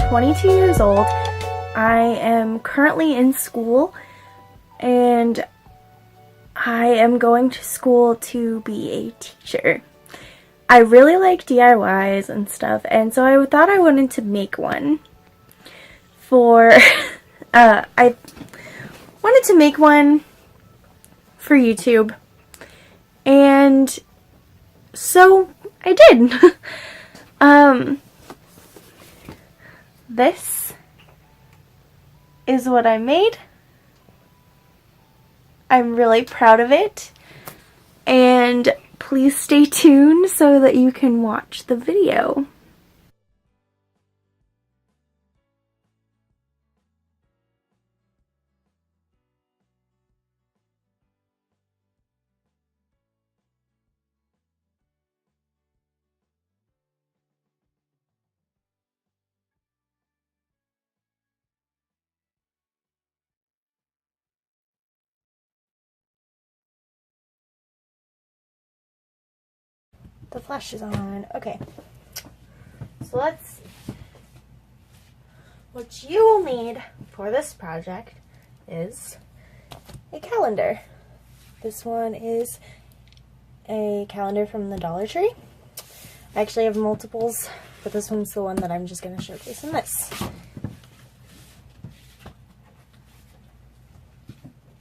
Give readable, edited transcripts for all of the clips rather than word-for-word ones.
22 years old. I am currently in school, and I am going to school to be a teacher. I really like DIYs and stuff, and so I thought I wanted to make one for, I wanted to make one for YouTube, and so I did. This is what I made. I'm really proud of it, and please stay tuned so that you can watch the video. The flash is on. Okay. So let's see. What you will need for this project is a calendar. This one is a calendar from the Dollar Tree. I actually have multiples, but this one's the one that I'm just going to showcase in this.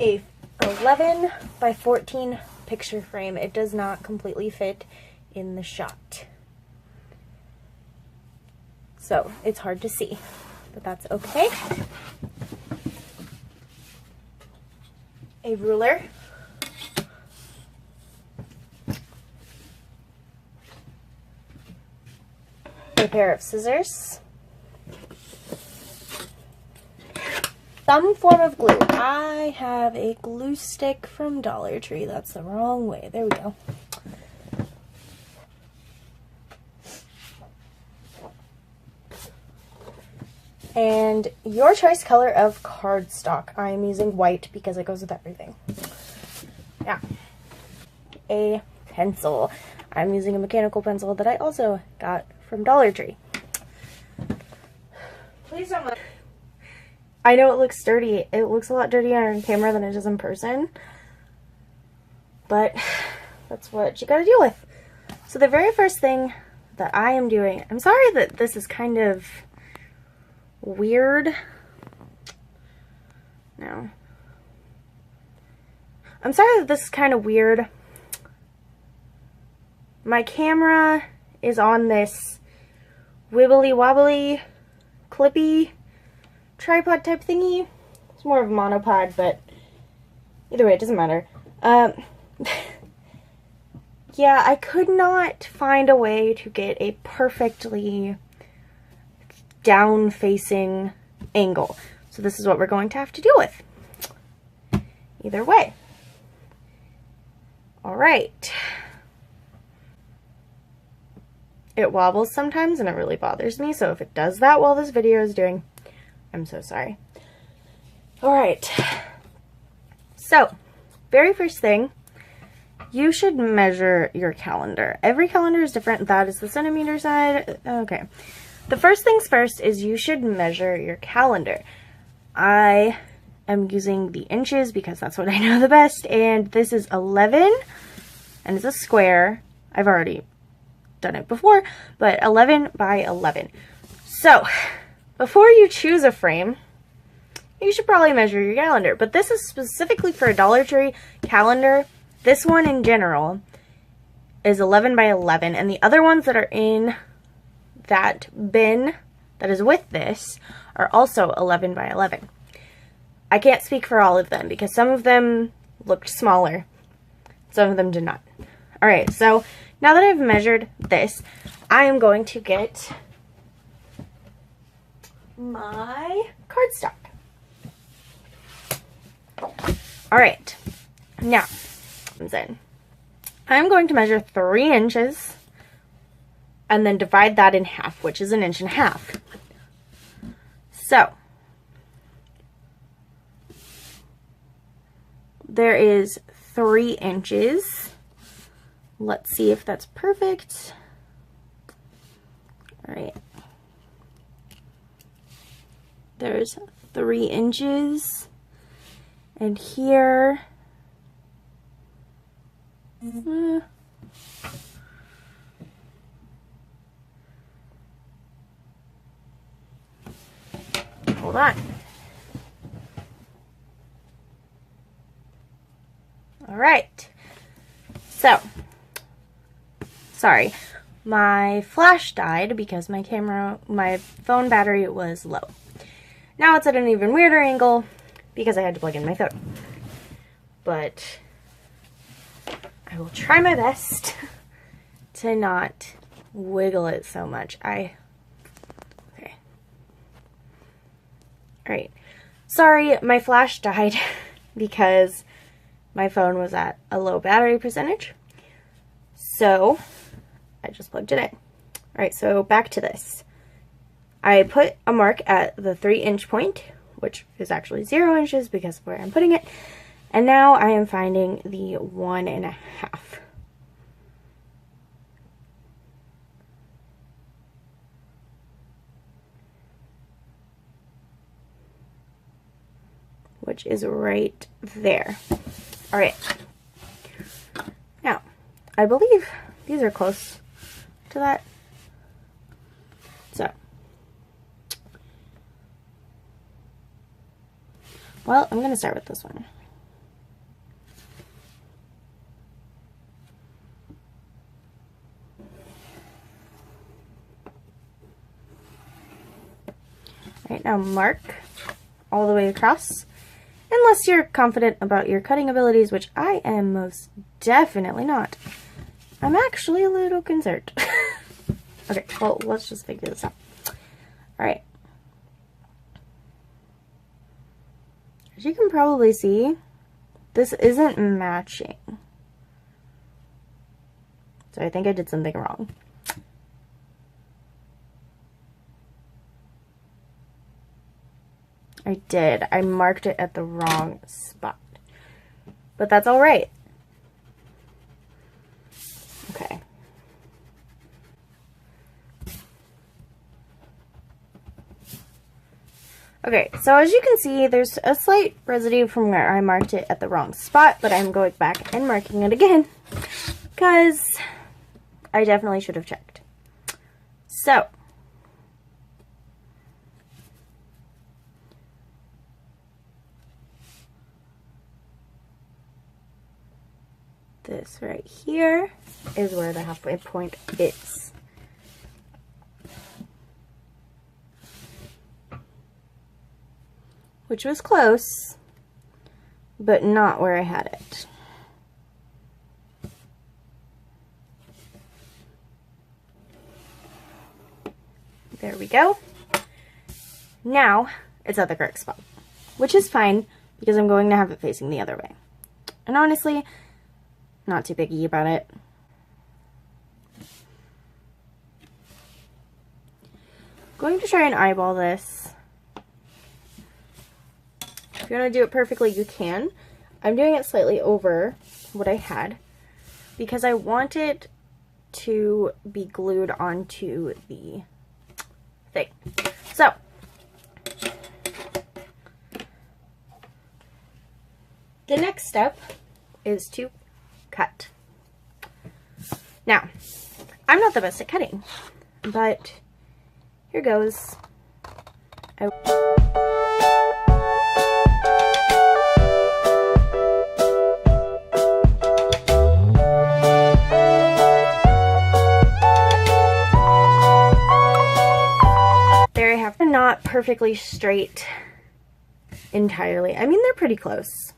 A 11 by 14 picture frame. It does not completely fit in the shot, so it's hard to see, but that's okay. A ruler, a pair of scissors, some form of glue. I have a glue stick from Dollar Tree. That's the wrong way. There we go. And your choice color of cardstock. I'm using white because it goes with everything. Yeah. A pencil. I'm using a mechanical pencil that I also got from Dollar Tree. Please don't look. I know it looks dirty. It looks a lot dirtier on camera than it does in person, but that's what you gotta deal with. So the very first thing that I am doing, I'm sorry that this is kind of weird. No. I'm sorry that this is kind of weird. My camera is on this wibbly wobbly, clippy tripod type thingy. It's more of a monopod, but either way, it doesn't matter. Yeah, I could not find a way to get a perfectly down-facing angle. So this is what we're going to have to deal with. Either way. Alright. It wobbles sometimes and it really bothers me, so if it does that while this video is doing, I'm so sorry. Alright. So, very first thing, you should measure your calendar. Every calendar is different. That is the centimeter side. Okay. The first things first is you should measure your calendar. I am using the inches because that's what I know the best, and this is 11, and it's a square. I've already done it before, but 11 by 11. So, before you choose a frame, you should probably measure your calendar, but this is specifically for a Dollar Tree calendar. This one in general is 11 by 11, and the other ones that are in that bin that is with this are also 11 by 11. I can't speak for all of them because some of them looked smaller, some of them did not. Alright, so now that I've measured this, I am going to get my cardstock. Alright, now I'm going to measure 3 inches and then divide that in half, which is 1.5 inches. So, there is 3 inches. Let's see if that's perfect. All right. there's 3 inches. And here, hold on. All right. So, sorry. My flash died because my phone battery was low. Now it's at an even weirder angle because I had to plug in my phone. But I will try my best to not wiggle it so much. Okay. Alright. Sorry, my flash died because my phone was at a low battery percentage. So I just plugged it in. Alright, so back to this. I put a mark at the 3-inch point, which is actually 0 inches because of where I'm putting it. And now I am finding the 1.5. Which is right there. Alright. Now, I believe these are close to that. So, well, I'm going to start with this one. Alright, now mark all the way across. Unless you're confident about your cutting abilities, which I am most definitely not. I'm actually a little concerned. Okay, well, let's just figure this out. Alright. As you can probably see, this isn't matching. So I think I did something wrong. I did. I marked it at the wrong spot. But that's alright. Okay. Okay, so as you can see, there's a slight residue from where I marked it at the wrong spot, but I'm going back and marking it again because I definitely should have checked. So, this right here is where the halfway point is. Which was close, but not where I had it. There we go. Now it's at the correct spot, which is fine because I'm going to have it facing the other way. And honestly, not too picky about it. Going to try and eyeball this. If you want to do it perfectly, you can. I'm doing it slightly over what I had because I want it to be glued onto the thing. So, the next step is to cut. Now, I'm not the best at cutting, but here goes. Not perfectly straight entirely. I mean, they're pretty close.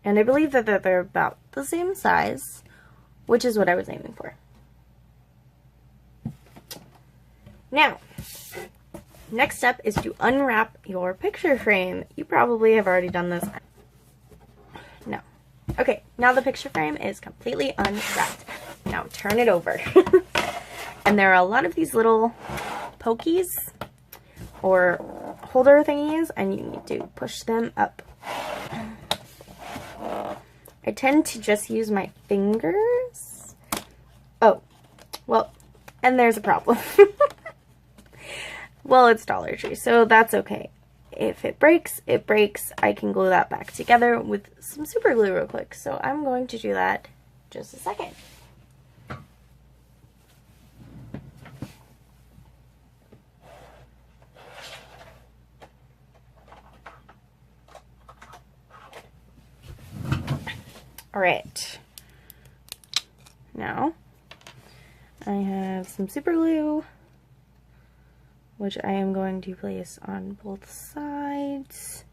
And I believe that they're about the same size, which is what I was aiming for. Now, next step is to unwrap your picture frame. You probably have already done this. No. Okay, now the picture frame is completely unwrapped. Now turn it over. And there are a lot of these little pokies or holder thingies, and you need to push them up. I tend to just use my fingers. Oh, well, and there's a problem. Well, it's Dollar Tree, so that's okay. If it breaks, it breaks. I can glue that back together with some super glue real quick. So I'm going to do that just a second. All right. Now, I have some super glue, which I am going to place on both sides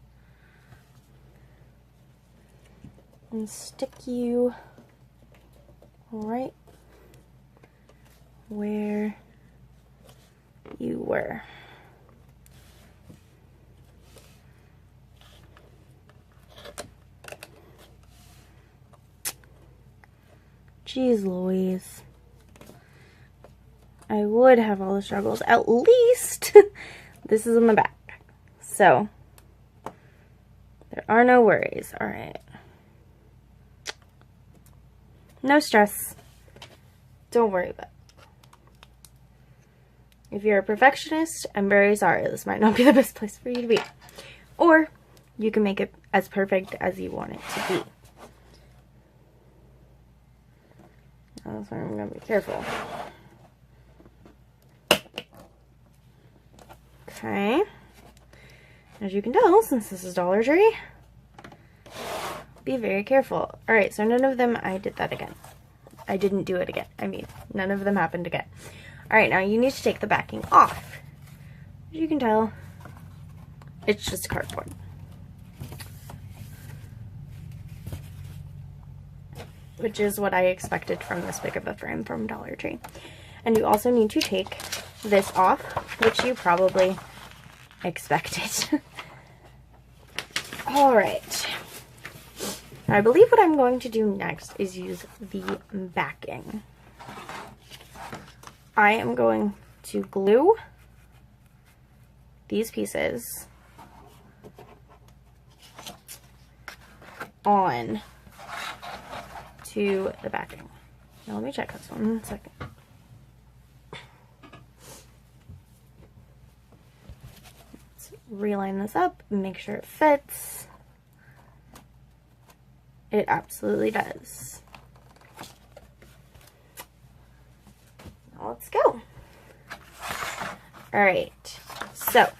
and stick you right where you were. Jeez Louise. I would have all the struggles. At least this is on the back. So there are no worries. All right. No stress. Don't worry about it. If you're a perfectionist, I'm very sorry. This might not be the best place for you to be. Or you can make it as perfect as you want it to be. That's why I'm going to be careful. Okay. As you can tell, since this is Dollar Tree, be very careful. Alright, so none of them, I did that again. I didn't do it again. I mean, none of them happened again. Alright, now you need to take the backing off. As you can tell, it's just cardboard. Which is what I expected from this big of a frame from Dollar Tree. And you also need to take this off, which you probably expected. Alright. I believe what I'm going to do next is use the backing. I am going to glue these pieces on to the backing. Now let me check this one second. Let's reline this up and make sure it fits. It absolutely does. Now let's go. Alright, so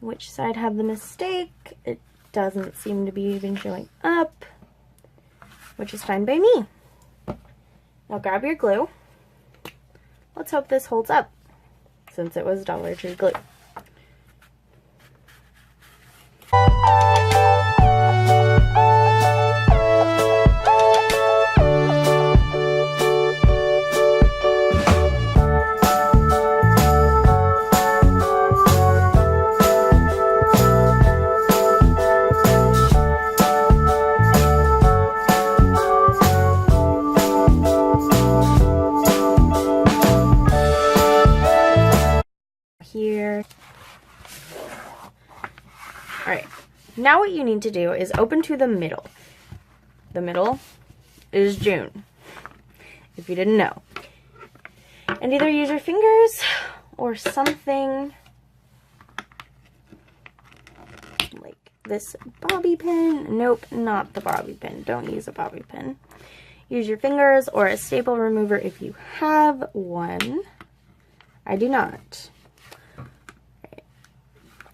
which side had the mistake? It doesn't seem to be even showing up, which is fine by me. Now grab your glue. Let's hope this holds up, since it was Dollar Tree glue. Here. Alright, now what you need to do is open to the middle. The middle is June, if you didn't know. And either use your fingers or something like this bobby pin. Nope, not the bobby pin. Don't use a bobby pin. Use your fingers or a staple remover if you have one. I do not.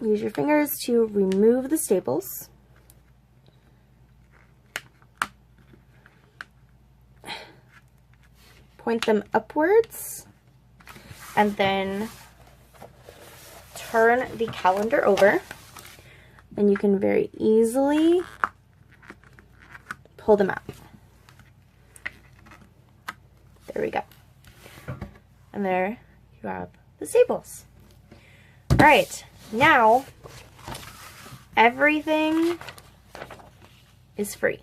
Use your fingers to remove the staples. Point them upwards and then turn the calendar over, and you can very easily pull them out. There we go. And there you have the staples. All right. Now, everything is free.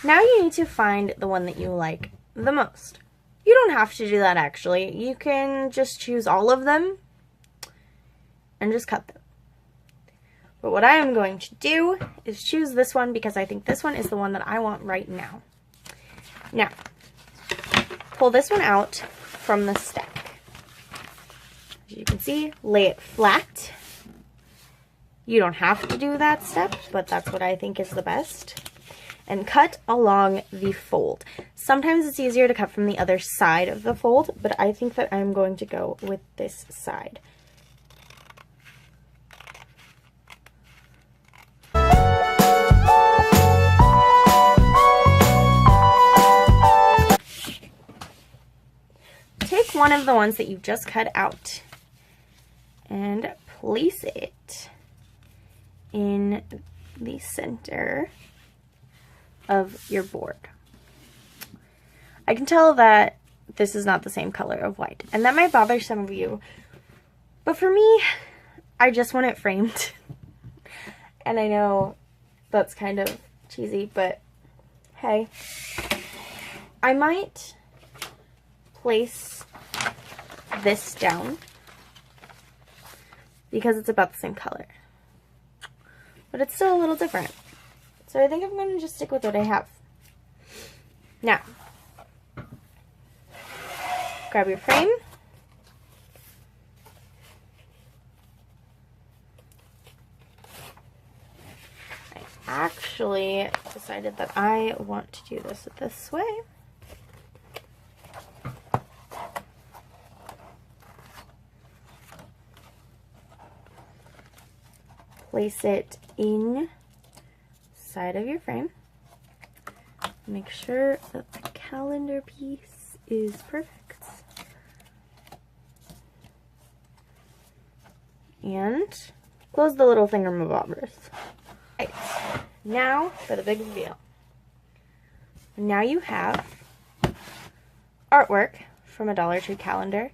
Now you need to find the one that you like the most. You don't have to do that actually. You can just choose all of them and just cut them. But what I am going to do is choose this one because I think this one is the one that I want right now. Now, pull this one out from the stack. As you can see, lay it flat. You don't have to do that step, but that's what I think is the best. And cut along the fold. Sometimes it's easier to cut from the other side of the fold, but I think that I'm going to go with this side. Take one of the ones that you've just cut out and place it in the center of your board. I can tell that this is not the same color of white, and that might bother some of you, but for me, I just want it framed. And I know that's kind of cheesy, but hey, I might place this down because it's about the same color, but it's still a little different. So I think I'm going to just stick with what I have. Now, grab your frame. I actually decided that I want to do this way. Place it in side of your frame. Make sure that the calendar piece is perfect. And close the little thingamabobbers. Right, now for the big reveal. Now you have artwork from a Dollar Tree calendar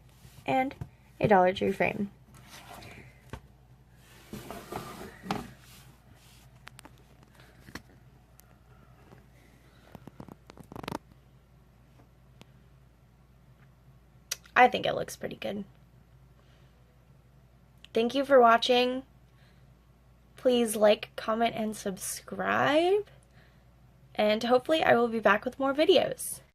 and a Dollar Tree frame. I think it looks pretty good. Thank you for watching. Please like, comment, and subscribe. And hopefully I will be back with more videos.